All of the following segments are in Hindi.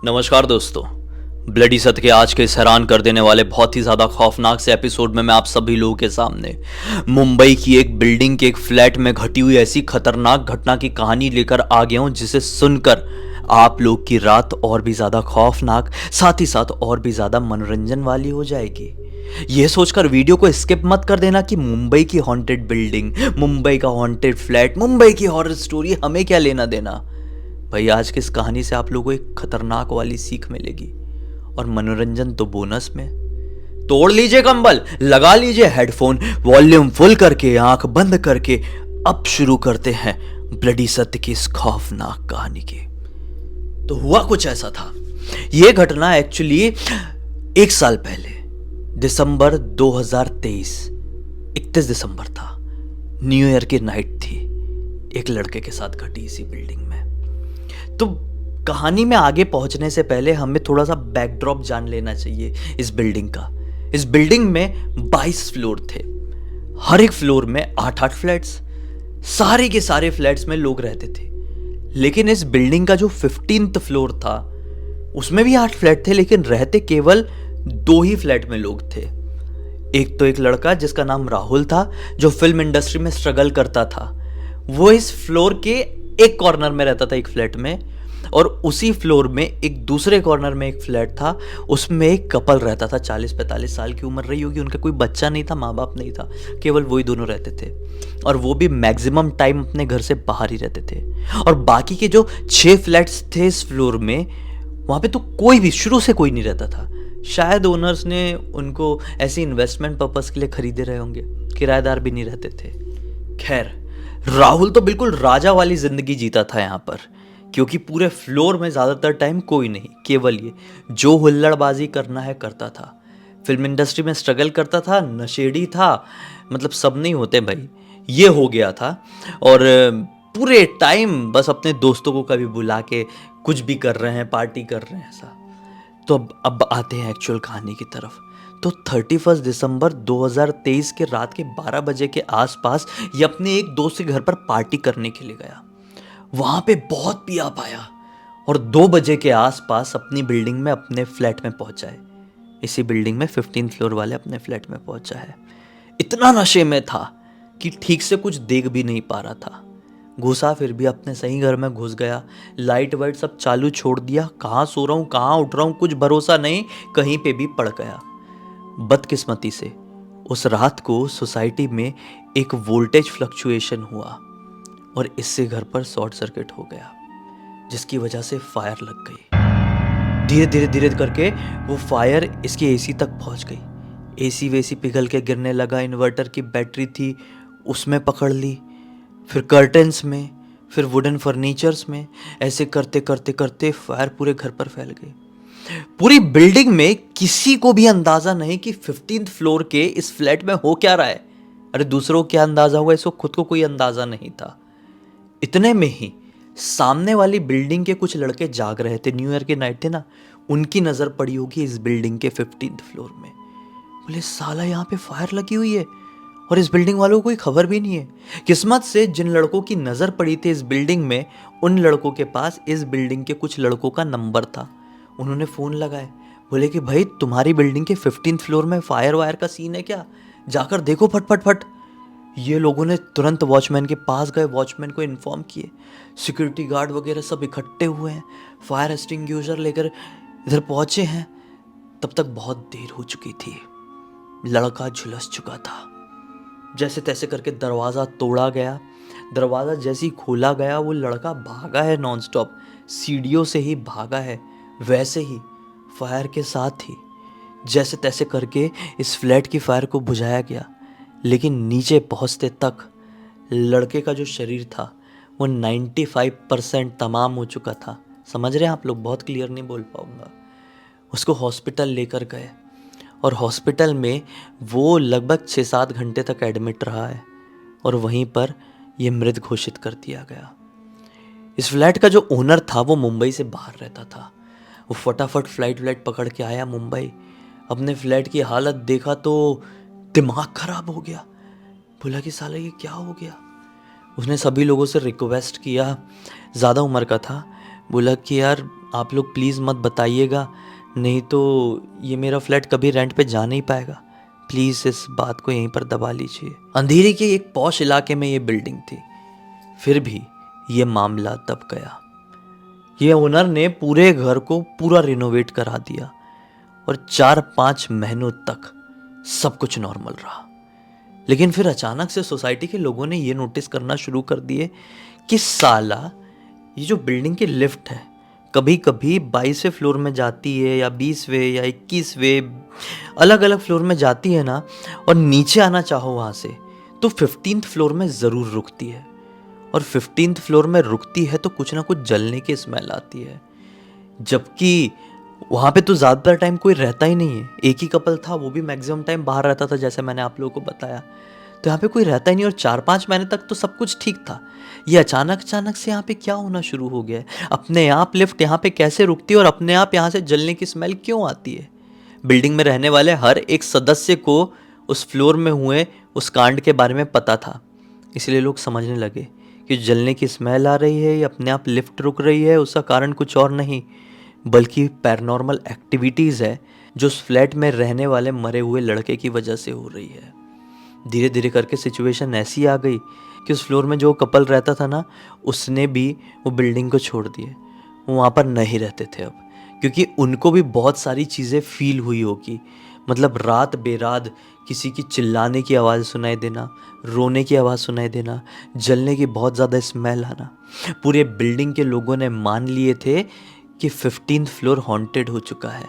नमस्कार दोस्तों। ब्लडी सत्य के आज के इस हैरान कर देने वाले बहुत ही ज़्यादा खौफनाक से एपिसोड में मैं आप सभी लोगों के सामने मुंबई की एक बिल्डिंग के एक फ्लैट में घटी हुई ऐसी खतरनाक घटना की कहानी लेकर आ गया हूं जिसे सुनकर आप लोग की रात और भी ज़्यादा खौफनाक, साथ ही साथ और भी ज़्यादा मनोरंजन वाली हो जाएगी। यह सोचकर वीडियो को स्किप मत कर देना कि मुंबई की हॉन्टेड बिल्डिंग, मुंबई का हॉन्टेड फ्लैट, मुंबई की हॉरर स्टोरी हमें क्या लेना देना। भाई आज की इस कहानी से आप लोगों को एक खतरनाक वाली सीख मिलेगी और मनोरंजन तो बोनस में। तोड़ लीजिए कंबल, लगा लीजिए हेडफोन, वॉल्यूम फुल करके आंख बंद करके अब शुरू करते हैं ब्लडी सत्य की इस खौफनाक कहानी की। तो हुआ कुछ ऐसा था। यह घटना एक्चुअली 1 साल पहले दिसंबर 2023 31 दिसंबर था। न्यू ईयर की नाइट थी। एक लड़के के साथ घटी इसी बिल्डिंग में। तो कहानी में आगे पहुंचने से पहले हमें थोड़ा सा बैकड्रॉप जान लेना चाहिए इस बिल्डिंग का। इस बिल्डिंग में 22 फ्लोर थे। हर एक फ्लोर में 8-8 फ्लैट्स, सारे के सारे फ्लैट्स में लोग रहते थे। लेकिन इस बिल्डिंग का जो 15th फ्लोर था उसमें भी 8 फ्लैट थे, लेकिन रहते केवल 2 ही फ्लैट में लोग थे। एक तो एक लड़का जिसका नाम राहुल था, जो फिल्म इंडस्ट्री में स्ट्रगल करता था। वो इस फ्लोर के एक कॉर्नर में रहता था, एक फ्लैट में, और उसी फ्लोर में एक दूसरे कॉर्नर में एक फ्लैट था। उसमें एक कपल रहता था, 40-45 साल की उम्र रही होगी। उनका कोई बच्चा नहीं था, माँ बाप नहीं था, केवल वही दोनों रहते थे। और वो भी मैक्सिमम टाइम अपने घर से बाहर ही रहते थे। और बाकी के जो 6 फ्लैट्स थे इस फ्लोर में, वहाँ पे तो कोई भी शुरू से कोई नहीं रहता था। शायद ओनर्स ने उनको ऐसे इन्वेस्टमेंट पर्पस के लिए खरीदे रहे होंगे, किराएदार भी नहीं रहते थे। खैर, राहुल तो बिल्कुल राजा वाली जिंदगी जीता था यहाँ पर, क्योंकि पूरे फ्लोर में ज्यादातर टाइम कोई नहीं, केवल ये जो हुल्लड़बाजी करना है करता था। फिल्म इंडस्ट्री में स्ट्रगल करता था, नशेड़ी था, मतलब सब नहीं होते भाई, ये हो गया था। और पूरे टाइम बस अपने दोस्तों को कभी बुला के कुछ भी कर रहे हैं, पार्टी कर रहे हैं ऐसा। तो अब आते हैं एक्चुअल कहानी की तरफ। तो 31 दिसंबर 2023 के रात के 12 बजे के आसपास ये अपने एक दोस्त के घर पर पार्टी करने के लिए गया। वहां पे बहुत पिया पाया और 2 बजे के आसपास अपनी बिल्डिंग में, अपने फ्लैट में पहुंचा है। इसी बिल्डिंग में 15 फ्लोर वाले अपने फ्लैट में पहुंचा है। इतना नशे में था कि ठीक से कुछ देख भी नहीं पा रहा था। घुसा, फिर भी अपने सही घर में घुस गया। लाइट वाइट सब चालू छोड़ दिया। कहाँ सो रहा हूँ, कहाँ उठ रहा हूँ, कुछ भरोसा नहीं, कहीं पे भी पड़ गया। बदकिस्मती से उस रात को सोसाइटी में एक वोल्टेज फ्लक्चुएशन हुआ और इससे घर पर शॉर्ट सर्किट हो गया, जिसकी वजह से फायर लग गई। धीरे धीरे धीरे करके वो फायर इसके एसी तक पहुंच गई। एसी वेसी पिघल के गिरने लगा। इन्वर्टर की बैटरी थी उसमें पकड़ ली, फिर कर्टेंस में, फिर वुडन फर्नीचर्स में। ऐसे करते करते करते फायर पूरे घर पर फैल गई। पूरी बिल्डिंग में किसी को भी अंदाजा नहीं कि 15th फ्लोर के इस फ्लैट में हो क्या रहा है। अरे दूसरों को क्या अंदाजा हुआ, इसको खुद को कोई अंदाजा नहीं था। इतने में ही सामने वाली बिल्डिंग के कुछ लड़के जाग रहे थे, न्यू ईयर के नाइट थे ना, उनकी नजर पड़ी होगी इस बिल्डिंग के 15th फ्लोर में। बोले साला यहाँ पे फायर लगी हुई है और इस बिल्डिंग वालों को कोई खबर भी नहीं है। किस्मत से जिन लड़कों की नजर पड़ी थी इस बिल्डिंग में, उन लड़कों के पास इस बिल्डिंग के कुछ लड़कों का नंबर था। उन्होंने फ़ोन लगाए, बोले कि भाई तुम्हारी बिल्डिंग के 15th फ्लोर में फायर वायर का सीन है क्या, जाकर देखो फट फट फट। ये लोगों ने तुरंत वॉचमैन के पास गए, वॉचमैन को इन्फॉर्म किए। सिक्योरिटी गार्ड वगैरह सब इकट्ठे हुए हैं, फायर एक्सटिंग्विशर लेकर इधर पहुंचे हैं। तब तक बहुत देर हो चुकी थी। लड़का झुलस चुका था। जैसे तैसे करके दरवाज़ा तोड़ा गया। दरवाज़ा जैसे ही खोला गया, वो लड़का भागा है नॉनस्टॉप, सीढ़ियों से ही भागा है। वैसे ही फायर के साथ ही जैसे तैसे करके इस फ्लैट की फायर को बुझाया गया। लेकिन नीचे पहुंचते तक लड़के का जो शरीर था वो 95% तमाम हो चुका था। समझ रहे हैं आप लोग, बहुत क्लियर नहीं बोल पाऊंगा। उसको हॉस्पिटल लेकर गए और हॉस्पिटल में वो लगभग 6-7 घंटे तक एडमिट रहा है और वहीं पर ये मृत घोषित कर दिया गया। इस फ्लैट का जो ओनर था वो मुंबई से बाहर रहता था। वो फटाफट फ्लाइट पकड़ के आया मुंबई। अपने फ्लैट की हालत देखा तो दिमाग खराब हो गया। बोला कि साला ये क्या हो गया। उसने सभी लोगों से रिक्वेस्ट किया, ज़्यादा उम्र का था, बोला कि यार आप लोग प्लीज़ मत बताइएगा, नहीं तो ये मेरा फ्लैट कभी रेंट पे जा नहीं पाएगा। प्लीज़ इस बात को यहीं पर दबा लीजिए। अंधेरी के एक पॉश इलाके में ये बिल्डिंग थी, फिर भी ये मामला दब गया। ये ओनर ने पूरे घर को पूरा रिनोवेट करा दिया और 4-5 महीनों तक सब कुछ नॉर्मल रहा। लेकिन फिर अचानक से सोसाइटी के लोगों ने ये नोटिस करना शुरू कर दिए कि साला ये जो बिल्डिंग की लिफ्ट है कभी कभी 22वें फ्लोर में जाती है या 20वें या 21वें अलग अलग फ्लोर में जाती है ना, और नीचे आना चाहो वहाँ से तो 15th फ्लोर में ज़रूर रुकती है, और 15th फ्लोर में रुकती है तो कुछ ना कुछ जलने की स्मेल आती है। जबकि वहाँ पे तो ज़्यादातर टाइम कोई रहता ही नहीं है, एक ही कपल था, वो भी मैक्सिमम टाइम बाहर रहता था जैसे मैंने आप लोगों को बताया। तो यहाँ पे कोई रहता ही नहीं और 4-5 महीने तक तो सब कुछ ठीक था। ये अचानक से यहाँ पे क्या होना शुरू हो गया है? अपने आप लिफ्ट यहाँ पे कैसे रुकती है और अपने आप यहाँ से जलने की स्मेल क्यों आती है? बिल्डिंग में रहने वाले हर एक सदस्य को उस फ्लोर में हुए उस कांड के बारे में पता था, इसलिए लोग समझने लगे कि जलने की स्मेल आ रही है या अपने आप लिफ्ट रुक रही है, उसका कारण कुछ और नहीं बल्कि पैरानॉर्मल एक्टिविटीज़ है जो उस फ्लैट में रहने वाले मरे हुए लड़के की वजह से हो रही है। धीरे धीरे करके सिचुएशन ऐसी आ गई कि उस फ्लोर में जो कपल रहता था ना, उसने भी वो बिल्डिंग को छोड़ दिए, वो वहाँ पर नहीं रहते थे अब, क्योंकि उनको भी बहुत सारी चीज़ें फील हुई होगी। मतलब रात बेरात किसी की चिल्लाने की आवाज़ सुनाई देना, रोने की आवाज़ सुनाई देना, जलने की बहुत ज़्यादा स्मेल आना। पूरे बिल्डिंग के लोगों ने मान लिए थे कि 15th फ्लोर हॉन्टेड हो चुका है।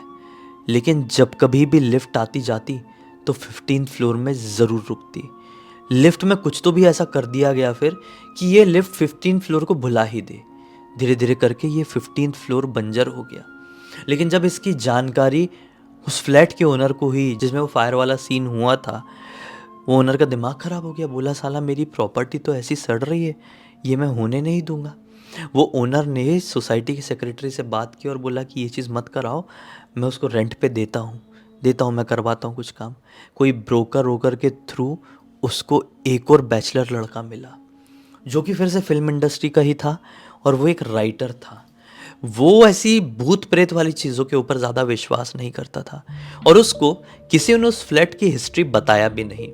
लेकिन जब कभी भी लिफ्ट आती जाती तो 15th फ्लोर में ज़रूर रुकती। लिफ्ट में कुछ तो भी ऐसा कर दिया गया फिर कि ये लिफ्ट 15th फ्लोर को भुला ही दे। धीरे धीरे करके ये 15th फ्लोर बंजर हो गया। लेकिन जब इसकी जानकारी उस फ्लैट के ओनर को हुई जिसमें वो फायर वाला सीन हुआ था, वो ओनर का दिमाग ख़राब हो गया। बोला साला मेरी प्रॉपर्टी तो ऐसी सड़ रही है, ये मैं होने नहीं दूंगा। वो ओनर ने सोसाइटी के सेक्रेटरी से बात की और बोला कि ये चीज़ मत कराओ, मैं उसको रेंट पे देता हूँ, मैं करवाता हूँ कुछ काम। कोई ब्रोकर वोकर के थ्रू उसको एक और बैचलर लड़का मिला जो कि फिर से फिल्म इंडस्ट्री का ही था और वो एक राइटर था। वो ऐसी भूत प्रेत वाली चीज़ों के ऊपर ज़्यादा विश्वास नहीं करता था और उसको किसी ने उस फ्लैट की हिस्ट्री बताया भी नहीं।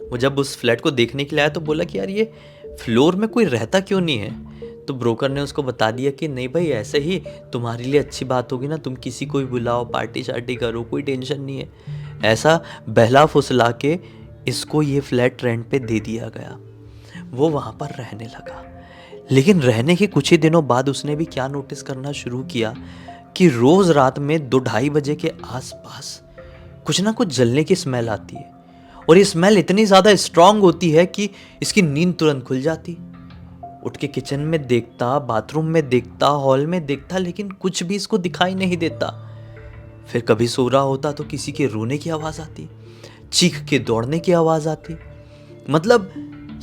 वो जब उस फ्लैट को देखने के लिए आया तो बोला कि यार ये फ्लोर में कोई रहता क्यों नहीं है? तो ब्रोकर ने उसको बता दिया कि नहीं भाई, ऐसे ही तुम्हारे लिए अच्छी बात होगी ना, तुम किसी को भी बुलाओ, पार्टी शार्टी करो, कोई टेंशन नहीं है। ऐसा बहला फुसला के इसको ये फ्लैट रेंट पे दे दिया गया। वो वहाँ पर रहने लगा। लेकिन रहने के कुछ ही दिनों बाद उसने भी क्या नोटिस करना शुरू किया कि रोज़ रात में 2-2:30 बजे के आसपास कुछ ना कुछ जलने की स्मेल आती है और ये स्मेल इतनी ज़्यादा स्ट्रांग होती है कि इसकी नींद तुरंत खुल जाती। उठ के किचन में देखता, बाथरूम में देखता, हॉल में देखता, लेकिन कुछ भी इसको दिखाई नहीं देता। फिर कभी सो रहा होता तो किसी के रोने की आवाज़ आती, चीख के दौड़ने की आवाज़ आती। मतलब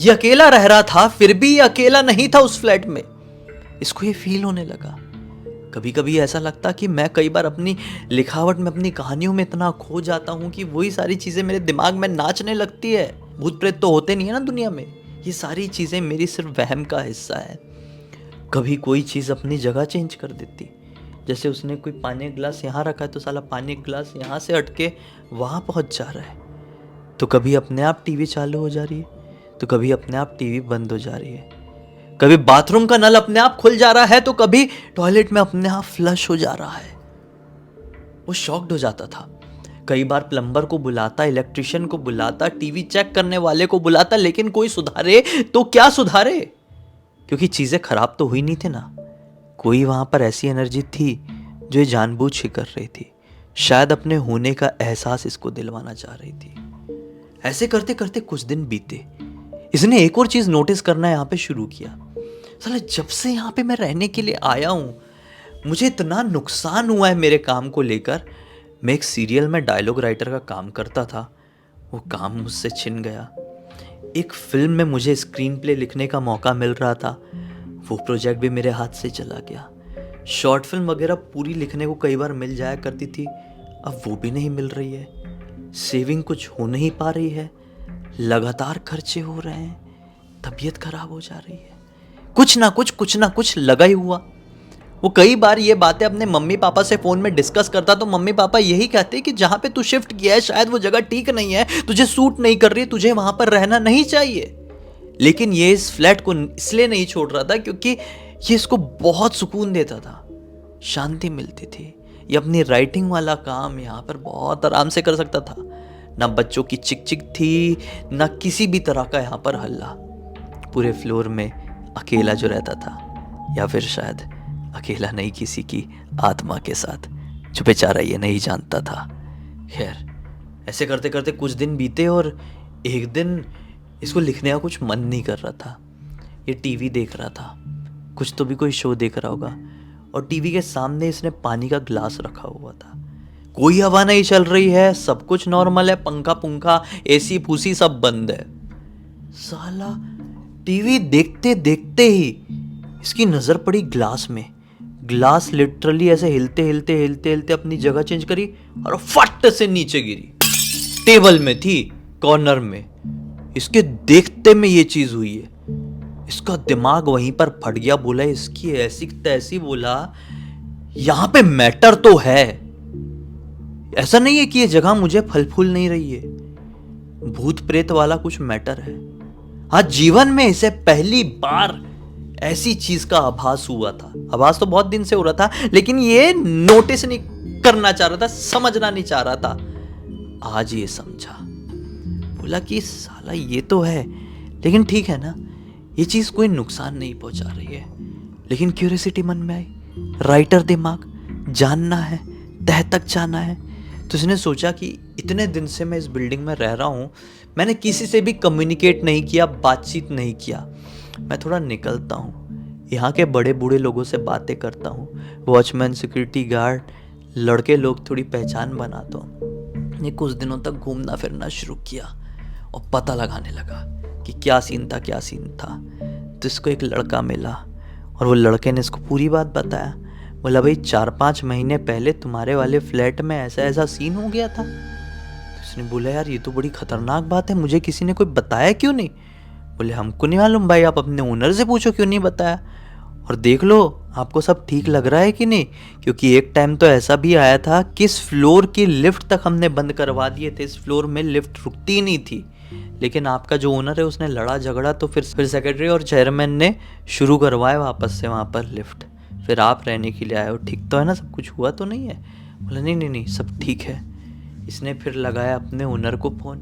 ये अकेला रह रहा था फिर भी ये अकेला नहीं था उस फ्लैट में। इसको ये फील होने लगा। कभी कभी ऐसा लगता कि मैं कई बार अपनी लिखावट में, अपनी कहानियों में इतना खो जाता हूँ कि वही सारी चीज़ें मेरे दिमाग में नाचने लगती है। भूत प्रेत तो होते नहीं है ना दुनिया में, ये सारी चीज़ें मेरी सिर्फ वहम का हिस्सा है। कभी कोई चीज़ अपनी जगह चेंज कर देती, जैसे उसने कोई पानी का गिलास यहाँ रखा है तो साला पानी का गिलास यहाँ से हट के वहाँ पहुँच जा रहा है। तो कभी अपने आप टीवी चालू हो जा रही है, तो कभी अपने आप टीवी बंद हो जा रही है। कभी बाथरूम का नल अपने आप खुल जा रहा है तो कभी टॉयलेट में अपने आप फ्लश हो जा रहा है। वो शॉक्ड हो जाता था। कई बार प्लम्बर को बुलाता, इलेक्ट्रिशियन को बुलाता, टीवी चेक करने वाले को बुलाता, लेकिन कोई सुधारे तो क्या सुधारे, क्योंकि चीजें खराब तो हुई नहीं थी ना। कोई वहां पर ऐसी एनर्जी थी जो ये जानबूझ के कर रही थी, शायद अपने होने का एहसास इसको दिलवाना चाह रही थी। ऐसे करते करते कुछ दिन बीते। इसने एक और चीज नोटिस करना यहाँ पे शुरू किया। साला जब से यहाँ पे मैं रहने के लिए आया हूँ मुझे इतना नुकसान हुआ है मेरे काम को लेकर। मैं एक सीरियल में डायलॉग राइटर का काम करता था, वो काम मुझसे छिन गया। एक फिल्म में मुझे स्क्रीन प्ले लिखने का मौका मिल रहा था, वो प्रोजेक्ट भी मेरे हाथ से चला गया। शॉर्ट फिल्म वगैरह पूरी लिखने को कई बार मिल जाया करती थी, अब वो भी नहीं मिल रही है। सेविंग कुछ हो नहीं पा रही है, लगातार खर्चे हो रहे हैं, तबीयत खराब हो जा रही है। कुछ ना कुछ लगा ही हुआ। वो कई बार ये बातें अपने मम्मी पापा से फ़ोन में डिस्कस करता तो मम्मी पापा यही कहते कि जहाँ पे तू शिफ्ट किया है शायद वो जगह ठीक नहीं है, तुझे सूट नहीं कर रही, तुझे वहाँ पर रहना नहीं चाहिए। लेकिन ये इस फ्लैट को इसलिए नहीं छोड़ रहा था क्योंकि ये इसको बहुत सुकून देता था, शांति मिलती थी। ये अपनी राइटिंग वाला काम यहाँ पर बहुत आराम से कर सकता था। ना बच्चों की चिक चिक थी, ना किसी भी तरह का यहाँ पर हल्ला। पूरे फ्लोर में अकेला जो रहता था, या फिर शायद अकेला नहीं, किसी की आत्मा के साथ, जो बेचारा ये नहीं जानता था। खैर, ऐसे करते करते कुछ दिन बीते और एक दिन इसको लिखने का कुछ मन नहीं कर रहा था। ये टीवी देख रहा था, कुछ तो भी कोई शो देख रहा होगा, और टीवी के सामने इसने पानी का ग्लास रखा हुआ था। कोई हवा नहीं चल रही है, सब कुछ नॉर्मल है, पंखा पुंखा एसी फूसी सब बंद है। साला टीवी देखते देखते ही इसकी नजर पड़ी ग्लास में। ग्लास लिटरली ऐसे हिलते हिलते हिलते हिलते अपनी जगह चेंज करी और फट से नीचे गिरी। टेबल में थी, कॉर्नर में। इसके देखते में ये चीज हुई है। इसका दिमाग वहीं पर फट गया। बोला इसकी ऐसी तैसी, बोला यहां पे मैटर तो है, ऐसा नहीं है कि ये जगह मुझे फल फूल नहीं रही है, भूत प्रेत वाला कुछ मैटर है। आज जीवन में इसे पहली बार ऐसी चीज का आभास हुआ था। आभास तो बहुत दिन से हो रहा था, लेकिन ये नोटिस नहीं करना चाह रहा था, समझना नहीं चाह रहा था। आज ये समझा। बोला कि साला ये तो है, लेकिन ठीक है ना, ये चीज कोई नुकसान नहीं पहुंचा रही है। लेकिन क्यूरियोसिटी मन में आई, राइटर दिमाग, जानना है, तह तक जाना है। तो इसने सोचा कि इतने दिन से मैं इस बिल्डिंग में रह रहा हूँ, मैंने किसी से भी कम्युनिकेट नहीं किया, बातचीत नहीं किया। मैं थोड़ा निकलता हूँ, यहाँ के बड़े बूढ़े लोगों से बातें करता हूँ, वॉचमैन, सिक्योरिटी गार्ड, लड़के लोग, थोड़ी पहचान बनाता हूँ। ये कुछ दिनों तक घूमना फिरना शुरू किया और पता लगाने लगा कि क्या सीन था, क्या सीन था। तो इसको एक लड़का मिला और वो लड़के ने इसको पूरी बात बताया। बोला भाई 4-5 महीने पहले तुम्हारे वाले फ्लैट में ऐसा ऐसा सीन हो गया था। तो उसने बोला यार ये तो बड़ी खतरनाक बात है, मुझे किसी ने कोई बताया क्यों नहीं। बोले हमको नहीं मालूम भाई, आप अपने ओनर से पूछो क्यों नहीं बताया, और देख लो आपको सब ठीक लग रहा है कि नहीं। क्योंकि एक टाइम तो ऐसा भी आया था कि इस फ्लोर की लिफ्ट तक हमने बंद करवा दिए थे, इस फ्लोर में लिफ्ट रुकती ही नहीं थी। लेकिन आपका जो ओनर है उसने लड़ा झगड़ा, तो फिर सेक्रेटरी और चेयरमैन ने शुरू करवाया वापस से वहाँ पर लिफ्ट। फिर आप रहने के लिए आए हो, ठीक तो है ना, सब कुछ हुआ तो नहीं है। बोला नहीं नहीं नहीं सब ठीक है। इसने फिर लगाया अपने ओनर को फ़ोन।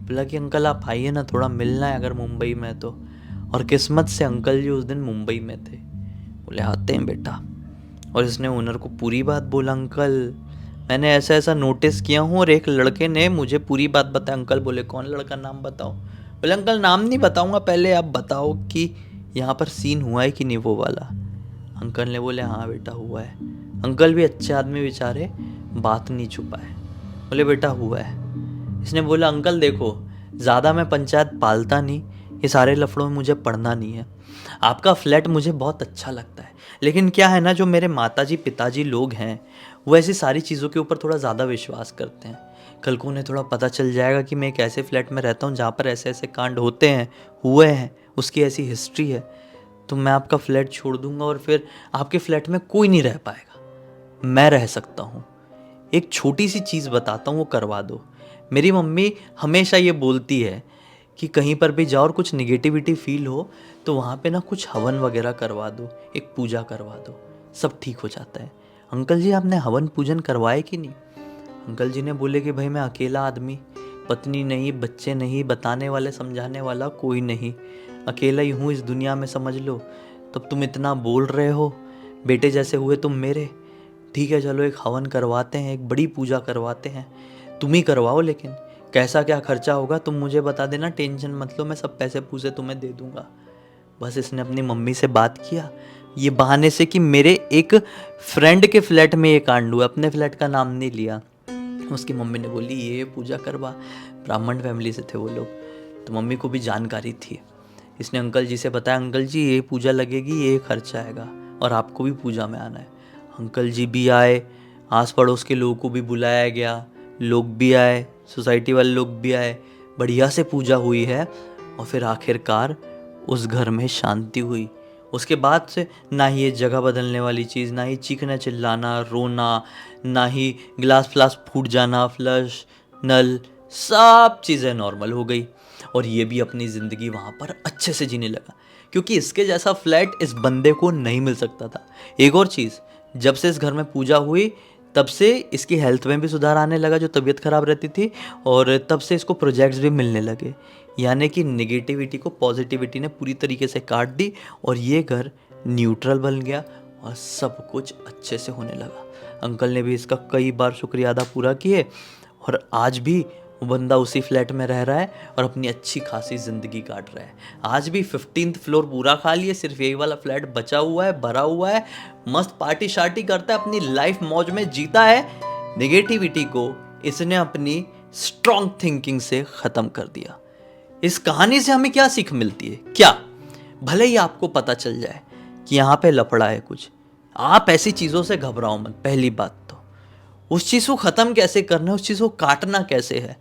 बोला कि अंकल आप आइए ना, थोड़ा मिलना है अगर मुंबई में तो। और किस्मत से अंकल जी उस दिन मुंबई में थे। बोले आते हैं बेटा। और इसने ओनर को पूरी बात बोला, अंकल मैंने ऐसा ऐसा नोटिस किया हूँ और एक लड़के ने मुझे पूरी बात बताया। अंकल बोले कौन लड़का, नाम बताओ। बोले अंकल नाम नहीं बताऊँगा, पहले आप बताओ कि यहाँ पर सीन हुआ है कि नहीं वो वाला। अंकल ने बोले हाँ बेटा हुआ है। अंकल भी अच्छे आदमी बेचारे, बात नहीं छुपाए। बोले बेटा हुआ है। इसने बोला अंकल देखो ज़्यादा मैं पंचायत पालता नहीं, ये सारे लफड़ों में मुझे पढ़ना नहीं है। आपका फ्लैट मुझे बहुत अच्छा लगता है, लेकिन क्या है ना, जो मेरे माताजी पिताजी लोग हैं वो ऐसी सारी चीज़ों के ऊपर थोड़ा ज़्यादा विश्वास करते हैं। कल को उन्हें थोड़ा पता चल जाएगा कि मैं एक ऐसे फ्लैट में रहता हूँ जहाँ पर ऐसे ऐसे कांड होते हैं, हुए हैं, उसकी ऐसी हिस्ट्री है, तो मैं आपका फ्लैट छोड़ दूंगा और फिर आपके फ्लैट में कोई नहीं रह पाएगा, मैं रह सकता हूँ। एक छोटी सी चीज़ बताता हूँ, वो करवा दो। मेरी मम्मी हमेशा ये बोलती है कि कहीं पर भी जाओ और कुछ निगेटिविटी फील हो तो वहाँ पे ना कुछ हवन वगैरह करवा दो, एक पूजा करवा दो, सब ठीक हो जाता है। अंकल जी आपने हवन पूजन करवाए कि नहीं। अंकल जी ने बोले कि भाई मैं अकेला आदमी, पत्नी नहीं, बच्चे नहीं, बताने वाले समझाने वाला कोई नहीं, अकेला ही हूँ इस दुनिया में, समझ लो। तब तुम इतना बोल रहे हो, बेटे जैसे हुए तुम मेरे, ठीक है चलो एक हवन करवाते हैं, एक बड़ी पूजा करवाते हैं, तुम ही करवाओ, लेकिन कैसा क्या खर्चा होगा तुम मुझे बता देना, टेंशन मत लो, मैं सब पैसे पूसे तुम्हें दे दूंगा। बस इसने अपनी मम्मी से बात किया ये बहाने से कि मेरे एक फ्रेंड के फ्लैट में ये कांड हुआ, अपने फ्लैट का नाम नहीं लिया। उसकी मम्मी ने बोली ये पूजा करवा, ब्राह्मण फैमिली से थे वो लोग, तो मम्मी को भी जानकारी थी। इसने अंकल जी से बताया अंकल जी ये पूजा लगेगी, ये खर्चा आएगा और आपको भी पूजा में आना है। अंकल जी भी आए, आस पड़ोस के लोगों को भी बुलाया गया, लोग भी आए, सोसाइटी वाले लोग भी आए, बढ़िया से पूजा हुई है। और फिर आखिरकार उस घर में शांति हुई, उसके बाद से ना ही ये जगह बदलने वाली चीज़, ना ही चीखना चिल्लाना रोना, ना ही गिलास फ्लास फूट जाना, फ्लश नल, सब चीज़ें नॉर्मल हो गई। और ये भी अपनी ज़िंदगी वहाँ पर अच्छे से जीने लगा, क्योंकि इसके जैसा फ्लैट इस बंदे को नहीं मिल सकता था। एक और चीज़, जब से इस घर में पूजा हुई तब से इसकी हेल्थ में भी सुधार आने लगा, जो तबीयत ख़राब रहती थी, और तब से इसको प्रोजेक्ट्स भी मिलने लगे। यानी कि नेगेटिविटी को पॉजिटिविटी ने पूरी तरीके से काट दी और ये घर न्यूट्रल बन गया और सब कुछ अच्छे से होने लगा। अंकल ने भी इसका कई बार शुक्रिया अदा पूरा किए और आज भी वो बंदा उसी फ्लैट में रह रहा है और अपनी अच्छी खासी ज़िंदगी काट रहा है। आज भी 15th फ्लोर पूरा खा लिए, सिर्फ यही वाला फ्लैट बचा हुआ है, भरा हुआ है, मस्त पार्टी शार्टी करता है, अपनी लाइफ मौज में जीता है। नेगेटिविटी को इसने अपनी स्ट्रॉन्ग थिंकिंग से ख़त्म कर दिया। इस कहानी से हमें क्या सीख मिलती है? क्या भले ही आपको पता चल जाए कि यहाँ पे लफड़ा है कुछ, आप ऐसी चीज़ों से घबराओ मत। पहली बात तो उस चीज़ को ख़त्म कैसे करना है, उस चीज़ को काटना कैसे है,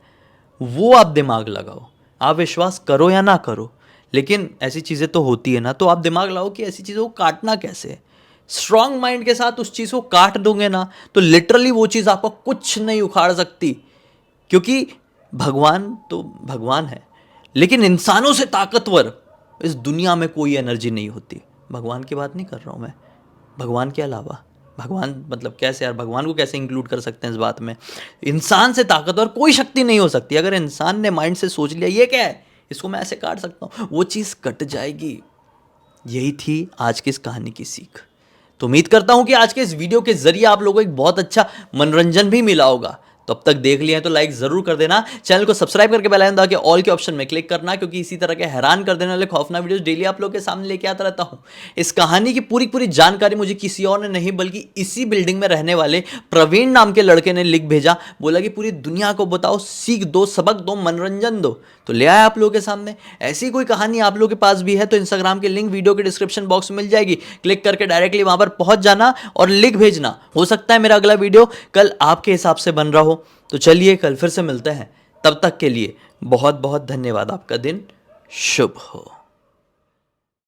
वो आप दिमाग लगाओ। आप विश्वास करो या ना करो, लेकिन ऐसी चीज़ें तो होती है ना, तो आप दिमाग लगाओ कि ऐसी चीज़ों को काटना कैसे है। स्ट्रॉन्ग माइंड के साथ उस चीज़ को काट दोगे ना, तो लिटरली वो चीज़ आपको कुछ नहीं उखाड़ सकती, क्योंकि भगवान तो भगवान है, लेकिन इंसानों से ताकतवर इस दुनिया में कोई एनर्जी नहीं होती। भगवान की बात नहीं कर रहा हूँ मैं, भगवान के अलावा। भगवान मतलब कैसे यार, भगवान को कैसे इंक्लूड कर सकते हैं इस बात में? इंसान से ताकतवर कोई शक्ति नहीं हो सकती। अगर इंसान ने माइंड से सोच लिया ये क्या है, इसको मैं ऐसे काट सकता हूँ, वो चीज़ कट जाएगी। यही थी आज की इस कहानी की सीख। तो उम्मीद करता हूँ कि आज के इस वीडियो के जरिए आप लोगों को एक बहुत अच्छा मनोरंजन भी मिला होगा। तो अब तक देख लिया है तो लाइक जरूर कर देना, चैनल को सब्सक्राइब करके बेल आइकन दबा के ऑल के ऑप्शन में क्लिक करना, क्योंकि इसी तरह के हैरान कर देने वाले खौफनाक वीडियोस डेली आप लोगों के सामने लेके आता रहता हूं। इस कहानी की पूरी जानकारी मुझे किसी और ने नहीं बल्कि इसी बिल्डिंग में रहने वाले प्रवीण नाम के लड़के ने लिख भेजा। बोला कि पूरी दुनिया को बताओ, सीख दो, सबक दो, मनोरंजन दो। तो ले आया आप लोगों के सामने। ऐसी कोई कहानी आप लोगों के पास भी है तो इंस्टाग्राम के लिंक वीडियो के डिस्क्रिप्शन बॉक्स में मिल जाएगी, क्लिक करके डायरेक्टली वहां पर पहुंच जाना और लिख भेजना। हो सकता है मेरा अगला वीडियो कल आपके हिसाब से बन रहा हो। तो चलिए कल फिर से मिलते हैं, तब तक के लिए बहुत बहुत धन्यवाद। आपका दिन शुभ हो।